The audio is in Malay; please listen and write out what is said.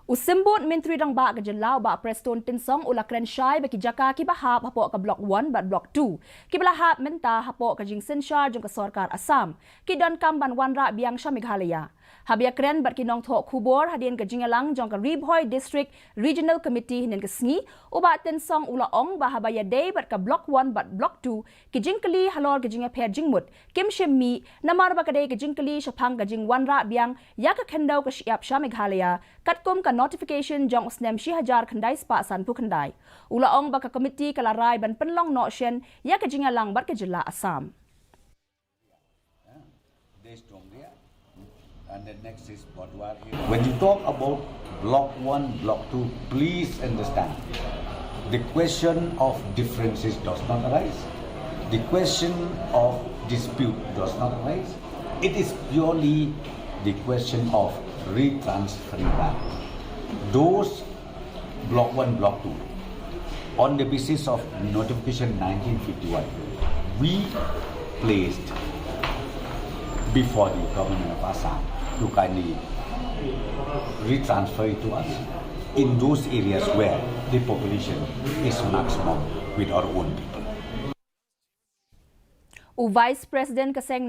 Usimbot Menteri Rang Ba Gajelau ba Prestone Tinsong ula Krenshai baki jaka ki bahap hapo ka Block 1 bat Block 2. Ki balahap menta hapo ka jing Senshar jong ka Sarkar Assam. Ki don kamban wanra biang sya Meghalaya. Habia kren bat ki nong thok khubor hadien ka jingalang jong ka Ribhoi District Regional Committee hinen ka sngi uba Tinsong ula ong ba habaya day bat ka Block 1 bat Block 2 ki jingkali Halor ka jinga pher jingmut kim shemmi namar ba ka day ka jingkali syapang ka jing wanra biang ya ka khendau ka siap sya Meghalaya katkom ka notification jong usnem shi hajar khandai spa san pu khandai ula ong ba ka committee kalarai ban penlong no shen ya ka jingalang bat ka jilla Assam. And the next is Bodwar. When you talk about Block 1, Block 2, please understand, the question of differences does not arise. The question of dispute does not arise. It is purely the question of retransferring back. Those Block 1, Block 2, on the basis of notification 1951, we placed before the government of Assam to kindly retransfer it to us in those areas where the population is maximum with our own people. Vice President Kaseng